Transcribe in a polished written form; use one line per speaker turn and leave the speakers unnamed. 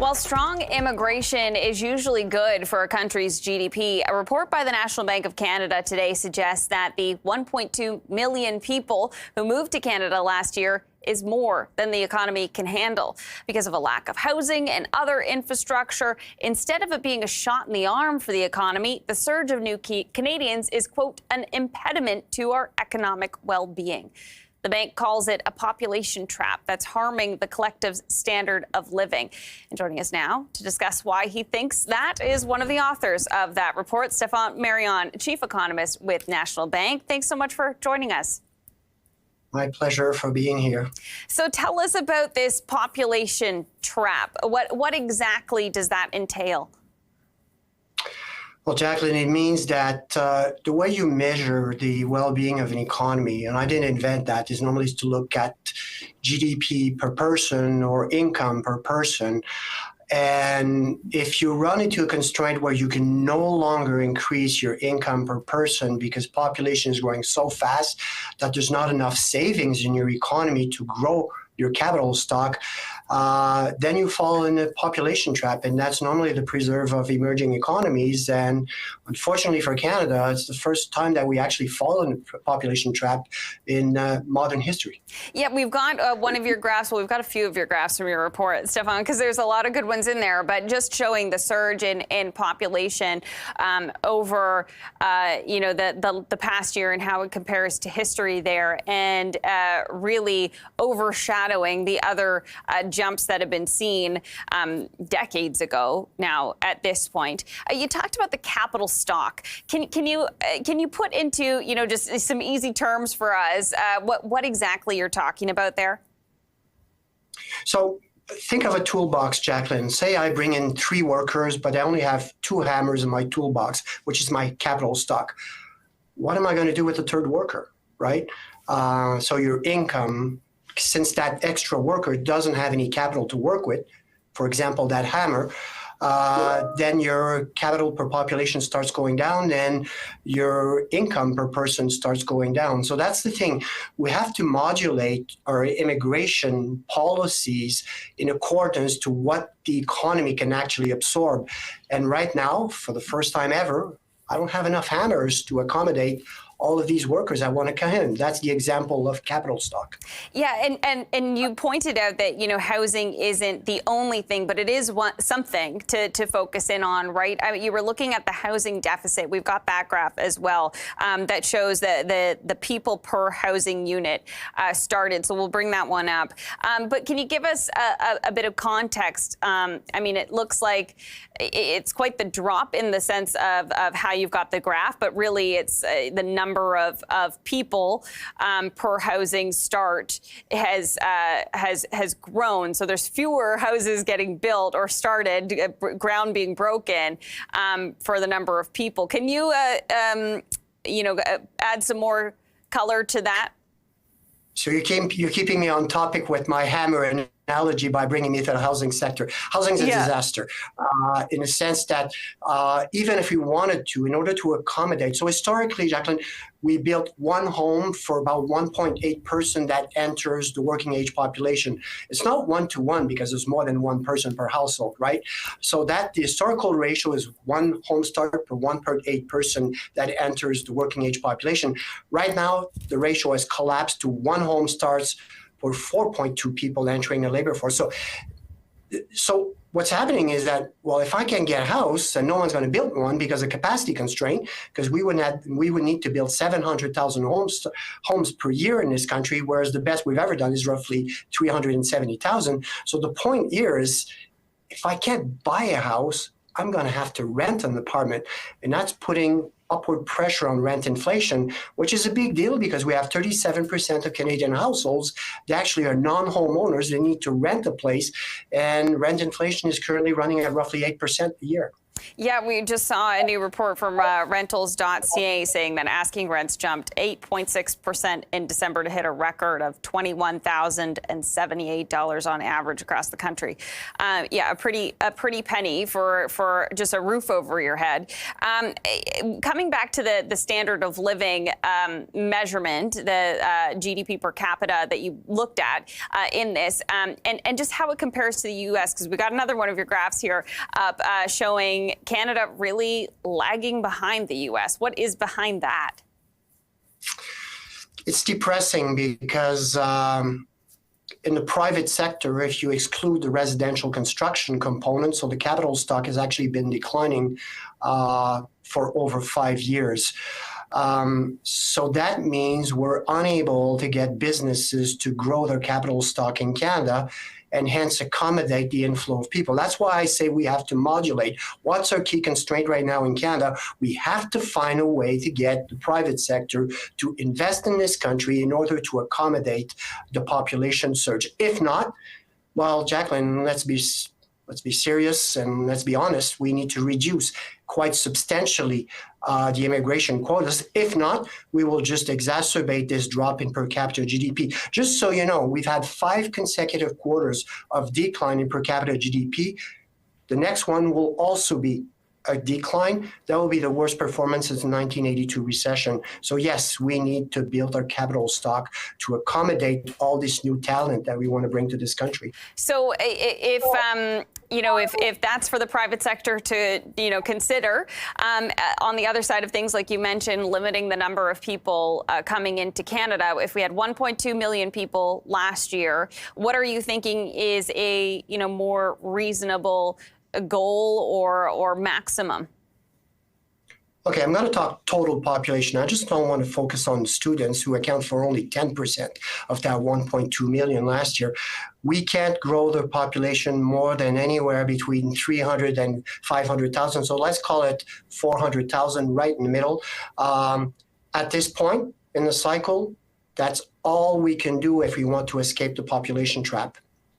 While strong immigration is usually good for a country's GDP, a report by the National Bank of Canada today suggests that the 1.2 million people who moved to Canada last year is more than the economy can handle. Because of a lack of housing and other infrastructure, instead of it being a shot in the arm for the economy, the surge of new Canadians is, quote, an impediment to our economic well-being. The bank calls it a population trap that's harming the collective's standard of living. And joining us now to discuss why he thinks that is one of the authors of that report, Stéfane Marion, chief economist with National Bank. Thanks so much for joining us.
My pleasure for being here.
So tell us about this population trap. What exactly does that entail?
Well, Jacqueline, it means that the way you measure the well-being of an economy, and I didn't invent that, is normally to look at GDP per person or income per person. And if you run into a constraint where you can no longer increase your income per person because population is growing so fast that there's not enough savings in your economy to grow your capital stock, then you fall in a population trap. And that's normally the preserve of emerging economies. And unfortunately for Canada, it's the first time that we actually fall in a population trap in modern history.
Yeah, we've got one of your graphs. Well, we've got a few of your graphs from your report, Stéfane, because there's a lot of good ones in there. But just showing the surge in population over, the past year and how it compares to history there, and really overshadowing the other jumps that have been seen decades ago now at this point. You talked about the capital stock. Can you put into, just some easy terms for us what exactly you're talking about there?
So think of a toolbox, Jacqueline. Say I bring in 3 workers, but I only have 2 hammers in my toolbox, which is my capital stock. What am I going to do with the 3rd worker, right? So your income, since that extra worker doesn't have any capital to work with, for example, that hammer, then your capital per population starts going down and your income per person starts going down. So that's the thing. We have to modulate our immigration policies in accordance to what the economy can actually absorb. And right now, for the first time ever, I don't have enough hammers to accommodate all of these workers that want to come in. That's the example of capital stock.
Yeah, and you pointed out that, housing isn't the only thing, but it is something to focus in on, right? I mean, you were looking at the housing deficit. We've got that graph as well that shows the people per housing unit started. So we'll bring that one up. But can you give us a bit of context? I mean, it looks like it's quite the drop in the sense of how you've got the graph, but really it's the number of people per housing start has grown. So there's fewer houses getting built or started, ground being broken for the number of people. Can you add some more color to that?
So you're keeping me on topic with my hammer analogy by bringing me to the housing sector. Housing is a disaster in the sense that even if we wanted to, in order to accommodate, so historically, Jacqueline, we built one home for about 1.8 person that enters the working age population. It's not 1-to-1 because there's more than 1 person per household, right? So that the historical ratio is 1 home start per 1.8 person that enters the working age population. Right now, the ratio has collapsed to 1 home starts for 4.2 people entering the labor force. So what's happening is that, well, if I can get a house and no one's going to build one because of capacity constraint, because we would need to build 700,000 homes per year in this country, whereas the best we've ever done is roughly 370,000. So the point here is, if I can't buy a house, I'm going to have to rent an apartment, and that's putting upward pressure on rent inflation, which is a big deal because we have 37% of Canadian households that actually are non-homeowners. They need to rent a place, and rent inflation is currently running at roughly 8% a year.
Yeah, we just saw a new report from rentals.ca saying that asking rents jumped 8.6% in December to hit a record of $21,078 on average across the country. Yeah, a pretty penny for just a roof over your head. Coming back to the standard of living measurement, the GDP per capita that you looked at in this, and just how it compares to the U.S., because we got another one of your graphs here up showing Canada really lagging behind the U.S. What is behind that?
It's depressing because in the private sector, if you exclude the residential construction component, so the capital stock has actually been declining for over 5 years. So that means we're unable to get businesses to grow their capital stock in Canada and hence accommodate the inflow of people. That's why I say we have to modulate. What's our key constraint right now in Canada? We have to find a way to get the private sector to invest in this country in order to accommodate the population surge. If not, well, Jacqueline, let's be serious and let's be honest, we need to reduce quite substantially the immigration quotas. If not, we will just exacerbate this drop in per capita GDP. Just so you know, we've had 5 consecutive quarters of decline in per capita GDP. The next one will also be a decline. That will be the worst performance since the 1982 recession. So yes, we need to build our capital stock to accommodate all this new talent that we want to bring to this country.
So if that's for the private sector to, consider, on the other side of things, like you mentioned, limiting the number of people coming into Canada, if we had 1.2 million people last year, what are you thinking is a, more reasonable goal or maximum?
Okay, I'm going to talk total population. I just don't want to focus on students who account for only 10% of that 1.2 million last year. We can't grow the population more than anywhere between 300 and 500,000. So let's call it 400,000 right in the middle. At this point in the cycle, that's all we can do if we want to escape the population trap.